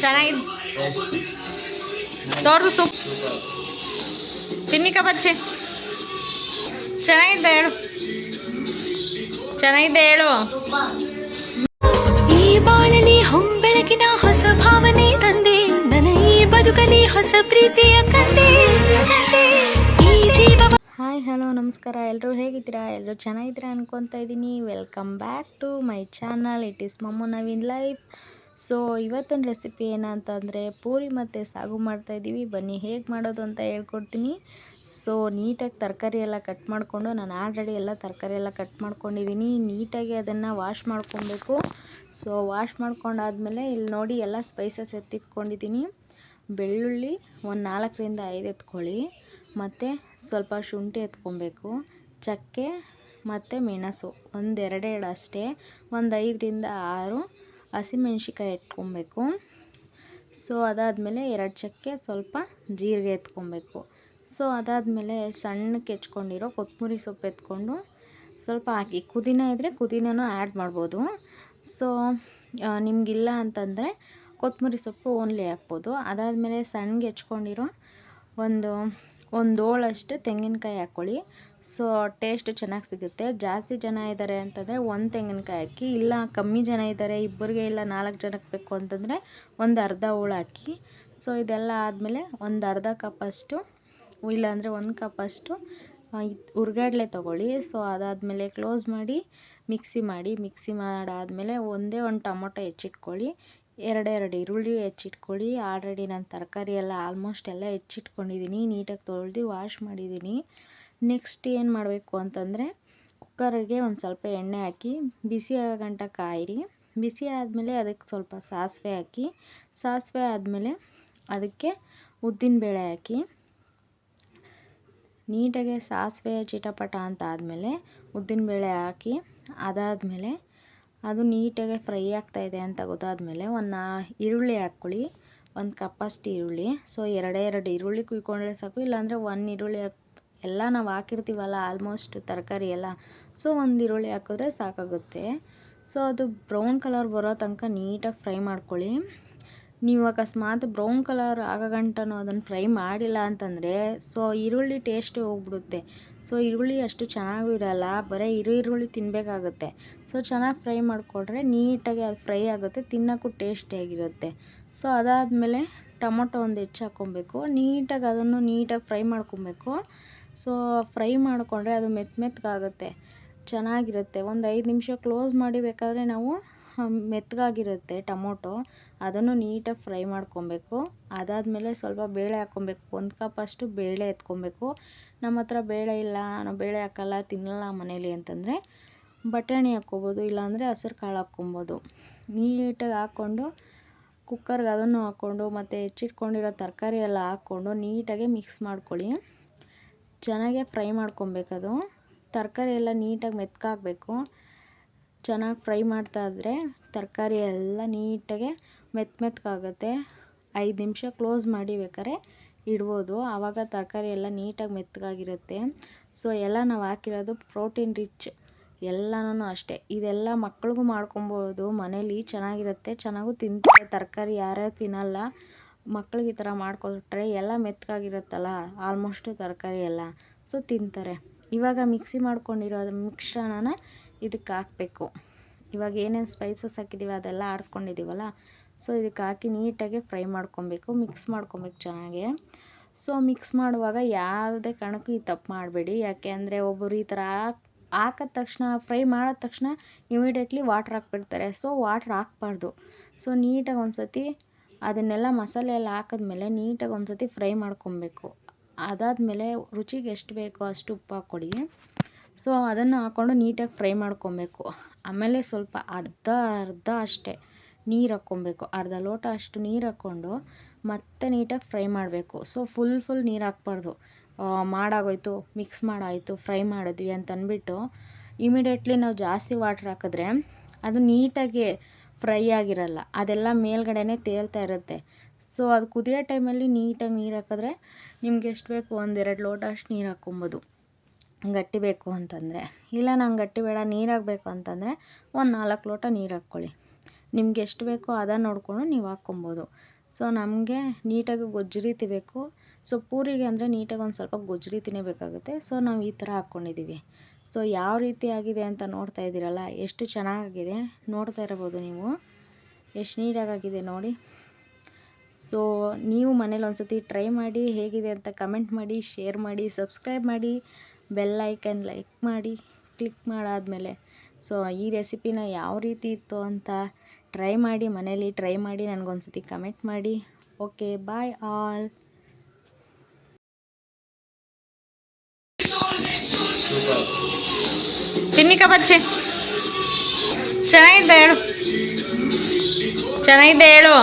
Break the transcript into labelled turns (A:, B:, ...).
A: ಚೆನ್ನಾಗಿ ತೋರ್ದು ಸೂಪ್ ತಿನ್ನಿಕ ಬಚ್ಚೆ ಚೆನ್ನಾಗಿದೆ ಹೇಳು, ಚೆನ್ನಾಗಿದೆ ಹೇಳು.
B: ಈ ಬಾಳಲಿ ಹೊಂಬೆಳಕಿನ ಹೊಸ ಭಾವನೆ ತಂದೆ, ನನ್ನ ಈ ಬದುಕಲಿ ಹೊಸ ಪ್ರೀತಿಯ ಕಂಡೆ. ಈ ಜೀವ.
A: ಹಾಯ್ ಹಲೋ ನಮಸ್ಕಾರ, ಎಲ್ಲರೂ ಹೇಗಿದ್ದೀರಾ? ಎಲ್ಲರೂ ಚೆನ್ನಾಗಿದ್ದೀರಾ ಅನ್ಕೊತಾ ಇದ್ದೀನಿ. Welcome back to my channel. It is Mammu Naveen life. So ಇವತ್ತೊಂದು ರೆಸಿಪಿ ಏನಂತಂದರೆ ಪೂರಿ ಮತ್ತು ಸಾಗು ಮಾಡ್ತಾಯಿದ್ದೀವಿ. ಬನ್ನಿ ಹೇಗೆ ಮಾಡೋದು ಅಂತ ಹೇಳ್ಕೊಡ್ತೀನಿ. ಸೊ ನೀಟಾಗಿ ತರಕಾರಿ ಎಲ್ಲ ಕಟ್ ಮಾಡಿಕೊಂಡು, ನಾನು ಆಲ್ರೆಡಿ ಎಲ್ಲ ತರಕಾರಿ ಎಲ್ಲ ಕಟ್ ಮಾಡ್ಕೊಂಡಿದ್ದೀನಿ. ನೀಟಾಗಿ ಅದನ್ನು ವಾಶ್ ಮಾಡ್ಕೊಬೇಕು. ಸೊ ವಾಶ್ ಮಾಡ್ಕೊಂಡಾದ್ಮೇಲೆ ಇಲ್ಲಿ ನೋಡಿ ಎಲ್ಲ ಸ್ಪೈಸಸ್ ಎತ್ತಿಟ್ಕೊಂಡಿದ್ದೀನಿ. ಬೆಳ್ಳುಳ್ಳಿ ಒಂದು 4ರಿಂದ 5 ಎತ್ಕೊಳ್ಳಿ, ಮತ್ತು ಸ್ವಲ್ಪ ಶುಂಠಿ ಎತ್ಕೊಬೇಕು, ಚಕ್ಕೆ ಮತ್ತು ಮೆಣಸು ಒಂದು 2 ಅಷ್ಟೇ, ಒಂದು 5ರಿಂದ 6 ಹಸಿಮೆಣ್ಸಿಕಾಯಿ ಎತ್ಕೊಬೇಕು. ಸೊ ಅದಾದಮೇಲೆ 2 ಚಕ್ಕೆ, ಸ್ವಲ್ಪ ಜೀರಿಗೆ ಎತ್ಕೊಬೇಕು. ಸೊ ಅದಾದಮೇಲೆ ಸಣ್ಣಕ್ಕೆ ಹೆಚ್ಕೊಂಡಿರೋ ಕೊತ್ತಂಬರಿ ಸೊಪ್ಪು ಎತ್ಕೊಂಡು ಸ್ವಲ್ಪ ಹಾಕಿ, ಪುದೀನ ಇದ್ದರೆ ಪುದೀನೂ ಆ್ಯಡ್ ಮಾಡ್ಬೋದು. ಸೊ ನಿಮಗಿಲ್ಲ ಅಂತಂದರೆ ಕೊತ್ತಂಬರಿ ಸೊಪ್ಪು ಓನ್ಲಿ ಹಾಕ್ಬೋದು. ಅದಾದಮೇಲೆ ಸಣ್ಣಗೆ ಹೆಚ್ಕೊಂಡಿರೋ ಒಂದು ಹೋಳಷ್ಟು ತೆಂಗಿನಕಾಯಿ ಹಾಕ್ಕೊಳ್ಳಿ. ಸೊ ಟೇಸ್ಟ್ ಚೆನ್ನಾಗಿ ಸಿಗುತ್ತೆ. ಜಾಸ್ತಿ ಜನ ಇದ್ದಾರೆ ಅಂತಂದರೆ 1 ತೆಂಗಿನಕಾಯಿ ಹಾಕಿ, ಇಲ್ಲ ಕಮ್ಮಿ ಜನ ಇದ್ದಾರೆ, ಇಬ್ಬರಿಗೆ ಇಲ್ಲ 4 ಜನಕ್ಕೆ ಬೇಕು ಅಂತಂದರೆ ಒಂದು ಅರ್ಧ ಹೋಳು ಹಾಕಿ. ಸೊ ಇದೆಲ್ಲ ಆದಮೇಲೆ ಒಂದು ಅರ್ಧ ಕಪ್ಪಷ್ಟು, ಇಲ್ಲಾಂದರೆ 1 ಕಪ್ಪಷ್ಟು ಹುರ್ಗಡ್ಲೆ ತೊಗೊಳ್ಳಿ. ಸೊ ಅದಾದಮೇಲೆ ಕ್ಲೋಸ್ ಮಾಡಿ ಮಿಕ್ಸಿ ಮಾಡಾದಮೇಲೆ ಒಂದು ಟೊಮೊಟೊ ಹೆಚ್ಚಿಟ್ಕೊಳ್ಳಿ, 2 ಈರುಳ್ಳಿ ಹೆಚ್ಚಿಟ್ಕೊಳ್ಳಿ. ಆಲ್ರೆಡಿ ನಾನು ತರಕಾರಿ ಎಲ್ಲ ಆಲ್ಮೋಸ್ಟ್ ಎಲ್ಲ ಹೆಚ್ಚಿಟ್ಕೊಂಡಿದ್ದೀನಿ, ನೀಟಾಗಿ ತೊಳೆದು ವಾಶ್ ಮಾಡಿದ್ದೀನಿ. ನೆಕ್ಸ್ಟ್ ಏನು ಮಾಡಬೇಕು ಅಂತಂದರೆ ಕುಕ್ಕರಿಗೆ ಒಂದು ಸ್ವಲ್ಪ ಎಣ್ಣೆ ಹಾಕಿ ಬಿಸಿ ಆಗೋ ಗಂಟ ಕಾಯಿರಿ. ಬಿಸಿ ಆದಮೇಲೆ ಅದಕ್ಕೆ ಸ್ವಲ್ಪ ಸಾಸಿವೆ ಹಾಕಿ, ಸಾಸಿವೆ ಆದಮೇಲೆ ಅದಕ್ಕೆ ಉದ್ದಿನಬೇಳೆ ಹಾಕಿ, ನೀಟಾಗಿ ಸಾಸಿವೆ ಚಿಟಪಟ ಅಂತ ಆದಮೇಲೆ ಉದ್ದಿನಬೇಳೆ ಹಾಕಿ, ಅದಾದಮೇಲೆ ಅದು ನೀಟಾಗಿ ಫ್ರೈ ಆಗ್ತಾಯಿದೆ ಅಂತ ಗೊತ್ತಾದಮೇಲೆ ಒಂದು ಈರುಳ್ಳಿ ಹಾಕ್ಕೊಳ್ಳಿ, 1 ಕಪ್ಪಷ್ಟು ಈರುಳ್ಳಿ. ಸೊ 2 ಈರುಳ್ಳಿ ಕುಯ್ಕೊಂಡ್ರೆ ಸಾಕು, ಇಲ್ಲಾಂದರೆ 1 ಈರುಳ್ಳಿ ಎಲ್ಲ ನಾವು ಹಾಕಿರ್ತೀವಲ್ಲ ಆಲ್ಮೋಸ್ಟ್ ತರಕಾರಿ ಎಲ್ಲ, ಸೊ 1 ಈರುಳ್ಳಿ ಹಾಕಿದ್ರೆ ಸಾಕಾಗುತ್ತೆ. ಸೊ ಅದು ಬ್ರೌನ್ ಕಲರ್ ಬರೋ ತನಕ ನೀಟಾಗಿ ಫ್ರೈ ಮಾಡ್ಕೊಳ್ಳಿ. ನೀವು ಅಕಸ್ಮಾತ್ ಬ್ರೌನ್ ಕಲರ್ ಆಗೋ ಗಂಟನೂ ಅದನ್ನು ಫ್ರೈ ಮಾಡಿಲ್ಲ ಅಂತಂದರೆ ಸೊ ಈರುಳ್ಳಿ ಟೇಸ್ಟೇ ಹೋಗ್ಬಿಡುತ್ತೆ. ಸೊ ಈರುಳ್ಳಿ ಅಷ್ಟು ಚೆನ್ನಾಗೂ ಇರಲ್ಲ, ಬರೀ ಈರುಳ್ಳಿ ತಿನ್ನಬೇಕಾಗುತ್ತೆ. ಸೊ ಚೆನ್ನಾಗಿ ಫ್ರೈ ಮಾಡಿಕೊಂಡ್ರೆ ನೀಟಾಗಿ ಅದು ಫ್ರೈ ಆಗುತ್ತೆ, ತಿನ್ನೋಕ್ಕೂ ಟೇಸ್ಟಿಯಾಗಿರುತ್ತೆ. ಸೊ ಅದಾದಮೇಲೆ ಟೊಮೊಟೊ ಒಂದು ಹೆಚ್ಚು ಹಾಕ್ಕೊಬೇಕು, ನೀಟಾಗಿ ಅದನ್ನು ನೀಟಾಗಿ ಫ್ರೈ ಮಾಡ್ಕೊಬೇಕು. ಸೊ ಫ್ರೈ ಮಾಡಿಕೊಂಡ್ರೆ ಅದು ಮೆತ್ತಗಾಗುತ್ತೆ, ಚೆನ್ನಾಗಿರುತ್ತೆ. ಒಂದು 5 ನಿಮಿಷ ಕ್ಲೋಸ್ ಮಾಡಿ ಬೇಕಾದರೆ ನಾವು ಮೆತ್ತಗಾಗಿರುತ್ತೆ ಟೊಮೊಟೊ, ಅದನ್ನು ನೀಟಾಗಿ ಫ್ರೈ ಮಾಡ್ಕೊಬೇಕು. ಅದಾದಮೇಲೆ ಸ್ವಲ್ಪ ಬೇಳೆ ಹಾಕ್ಕೊಬೇಕು, 1 ಕಪ್ಪಷ್ಟು ಬೇಳೆ ಎತ್ಕೊಬೇಕು. ನಮ್ಮ ಹತ್ರ ಬೇಳೆ ಇಲ್ಲ, ನಾವು ಬೇಳೆ ಹಾಕಲ್ಲ, ತಿನ್ನಲ್ಲ ಮನೇಲಿ ಅಂತಂದರೆ ಬಟಾಣಿ ಹಾಕ್ಕೊಬೋದು, ಇಲ್ಲಾಂದರೆ ಹಸಿರು ಕಾಳು ಹಾಕ್ಕೊಬೋದು. ನೀಟಾಗಿ ಹಾಕ್ಕೊಂಡು ಕುಕ್ಕರ್ಗೆ ಅದನ್ನು ಹಾಕ್ಕೊಂಡು ಮತ್ತು ಹೆಚ್ಚಿಟ್ಕೊಂಡಿರೋ ತರಕಾರಿ ಎಲ್ಲ ಹಾಕ್ಕೊಂಡು ನೀಟಾಗಿ ಮಿಕ್ಸ್ ಮಾಡ್ಕೊಳ್ಳಿ. ಚೆನ್ನಾಗೆ ಫ್ರೈ ಮಾಡ್ಕೊಬೇಕದು, ತರಕಾರಿ ಎಲ್ಲ ನೀಟಾಗಿ ಮೆತ್ತಗಾಗಬೇಕು. ಚೆನ್ನಾಗಿ ಫ್ರೈ ಮಾಡ್ತಾ ಇದ್ದರೆ ತರಕಾರಿ ಎಲ್ಲ ನೀಟಾಗೆ ಮೆತ್ತಗಾಗುತ್ತೆ. 5 ನಿಮಿಷ ಕ್ಲೋಸ್ ಮಾಡಿ ಬೇಕಾದ್ರೆ ಇಡ್ಬೋದು, ಆವಾಗ ತರಕಾರಿ ಎಲ್ಲ ನೀಟಾಗಿ ಮೆತ್ತಗಾಗಿರುತ್ತೆ. ಸೊ ಎಲ್ಲ ನಾವು ಹಾಕಿರೋದು ಪ್ರೋಟೀನ್ ರಿಚ್ ಎಲ್ಲನೂ ಅಷ್ಟೇ. ಇದೆಲ್ಲ ಮಕ್ಳಿಗೂ ಮಾಡ್ಕೊಬೋದು ಮನೇಲಿ, ಚೆನ್ನಾಗಿರುತ್ತೆ, ಚೆನ್ನಾಗೂ ತಿಂತಾರೆ. ತರಕಾರಿ ಯಾರ್ಯಾರು ತಿನ್ನಲ್ಲ ಮಕ್ಳಿಗೆ ಈ ಥರ ಮಾಡಿಕೊಟ್ರೆ ಎಲ್ಲ ಮೆತ್ತಗಾಗಿರುತ್ತಲ್ಲ ಆಲ್ಮೋಸ್ಟು ತರಕಾರಿ ಎಲ್ಲ, ಸೊ ತಿಂತಾರೆ. ಇವಾಗ ಮಿಕ್ಸಿ ಮಾಡ್ಕೊಂಡಿರೋ ಮಿಶ್ರಣನ ಇದಕ್ಕೆ ಹಾಕಬೇಕು. ಇವಾಗ ಏನೇನು ಸ್ಪೈಸಸ್ ಹಾಕಿದ್ದೀವಿ ಅದೆಲ್ಲ ಆರಿಸ್ಕೊಂಡಿದ್ದೀವಲ್ಲ, ಸೊ ಇದಕ್ಕೆ ಹಾಕಿ ನೀಟಾಗಿ ಫ್ರೈ ಮಾಡ್ಕೊಬೇಕು, ಮಿಕ್ಸ್ ಮಾಡ್ಕೊಬೇಕು ಚೆನ್ನಾಗೆ. ಸೊ ಮಿಕ್ಸ್ ಮಾಡುವಾಗ ಯಾವುದೇ ಕಾರಣಕ್ಕೂ ಈ ತಪ್ಪು ಮಾಡಬೇಡಿ. ಯಾಕೆ ಅಂದರೆ ಒಬ್ಬರು ಈ ಥರ ಹಾಕಿದ ತಕ್ಷಣ, ಫ್ರೈ ಮಾಡಿದ ತಕ್ಷಣ ಇಮಿಡಿಯೇಟ್ಲಿ ವಾಟ್ರ್ ಹಾಕ್ಬಿಡ್ತಾರೆ. ಸೊ ವಾಟ್ರ್ ಹಾಕ್ಬಾರ್ದು. ಸೊ ನೀಟಾಗಿ ಒಂದು ಸತಿ ಅದನ್ನೆಲ್ಲ ಮಸಾಲೆ ಎಲ್ಲ ಹಾಕಿದ್ಮೇಲೆ ನೀಟಾಗಿ ಒಂದು ಸತಿ ಫ್ರೈ ಮಾಡ್ಕೊಬೇಕು. ಅದಾದಮೇಲೆ ರುಚಿಗೆ ಎಷ್ಟು ಬೇಕೋ ಅಷ್ಟು ಉಪ್ಪು ಹಾಕ್ಕೊಡಿ. ಸೊ ಅದನ್ನು ಹಾಕ್ಕೊಂಡು ನೀಟಾಗಿ ಫ್ರೈ ಮಾಡ್ಕೊಬೇಕು. ಆಮೇಲೆ ಸ್ವಲ್ಪ ಅರ್ಧ ಅಷ್ಟೇ ನೀರು ಹಾಕ್ಕೊಬೇಕು, ಅರ್ಧ ಲೋಟ ಅಷ್ಟು ನೀರು ಹಾಕ್ಕೊಂಡು ಮತ್ತೆ ನೀಟಾಗಿ ಫ್ರೈ ಮಾಡಬೇಕು. ಸೊ ಫುಲ್ ನೀರು ಹಾಕ್ಬಾರ್ದು. ಮಾಡಾಗೋಯ್ತು, ಮಿಕ್ಸ್ ಮಾಡಾಯಿತು, ಫ್ರೈ ಮಾಡಿದ್ವಿ ಅಂತ ಅಂದ್ಬಿಟ್ಟು ಇಮಿಡಿಯೇಟ್ಲಿ ನಾವು ಜಾಸ್ತಿ ವಾಟ್ರ್ ಹಾಕಿದ್ರೆ ಅದು ನೀಟಾಗಿ ಫ್ರೈ ಆಗಿರಲ್ಲ, ಅದೆಲ್ಲ ಮೇಲ್ಗಡೆನೇ ತೇಲ್ತಾ ಇರುತ್ತೆ. ಸೊ ಅದು ಕುದಿಯೋ ಟೈಮಲ್ಲಿ ನೀಟಾಗಿ ನೀರು ಹಾಕಿದ್ರೆ ನಿಮ್ಗೆ ಎಷ್ಟು ಬೇಕು 1-2 ಲೋಟ ಅಷ್ಟು ನೀರು ಹಾಕ್ಕೊಬೋದು. ಗಟ್ಟಿ ಬೇಕು ಅಂತಂದರೆ. ಇಲ್ಲ ನಂಗೆ ಗಟ್ಟಿ ಬೇಡ ನೀರಾಗಬೇಕು ಅಂತಂದರೆ ಒಂದು 4 ಲೋಟ ನೀರು ಹಾಕ್ಕೊಳ್ಳಿ. ನಿಮ್ಗೆ ಎಷ್ಟು ಬೇಕೋ ಅದನ್ನು ನೋಡಿಕೊಂಡು ನೀವು ಹಾಕ್ಕೊಬೋದು. ಸೊ ನಮಗೆ ನೀಟಾಗಿ ಗೊಜ್ಜು ರೀತಿ ಬೇಕು. ಸೊ ಪೂರಿಗೆ ಅಂದರೆ ನೀಟಾಗಿ ಒಂದು ಸ್ವಲ್ಪ ಗೊಜ್ಜು ರೀತಿನೇ ಬೇಕಾಗುತ್ತೆ. ಸೊ ನಾವು ಈ ಥರ ಹಾಕ್ಕೊಂಡಿದ್ದೀವಿ. ಸೊ ಯಾವ ರೀತಿ ಆಗಿದೆ ಅಂತ ನೋಡ್ತಾ ಇದ್ದೀರಲ್ಲ, ಎಷ್ಟು ಚೆನ್ನಾಗಿದೆ ನೋಡ್ತಾ ಇರ್ಬೋದು ನೀವು, ಎಷ್ಟು ನೀಟಾಗಿದೆ ನೋಡಿ. ಸೊ ನೀವು ಮನೇಲಿ ಒಂದು ಸತಿ ಟ್ರೈ ಮಾಡಿ, ಹೇಗಿದೆ ಅಂತ ಕಮೆಂಟ್ ಮಾಡಿ, ಶೇರ್ ಮಾಡಿ, ಸಬ್ಸ್ಕ್ರೈಬ್ ಮಾಡಿ, ಬೆಲ್ ಐಕನ್ ಲೈಕ್ ಮಾಡಿ, ಕ್ಲಿಕ್ ಮಾಡಾದಮೇಲೆ ಸೊ ಈ ರೆಸಿಪಿನ ಯಾವ ರೀತಿ ಇತ್ತು ಅಂತ ಟ್ರೈ ಮಾಡಿ, ಮನೇಲಿ ಟ್ರೈ ಮಾಡಿ ನನಗೊಂದು ಸತಿ ಕಮೆಂಟ್ ಮಾಡಿ. ಓಕೆ, ಬಾಯ್ ಆಲ್.
C: ತಿನ್ನಿಕ ಬಚ್ಚೆ ಚೆನ್ನಾಗಿದೆ ಹೇಳು, ಚೆನ್ನಾಗಿದೆ ಹೇಳು.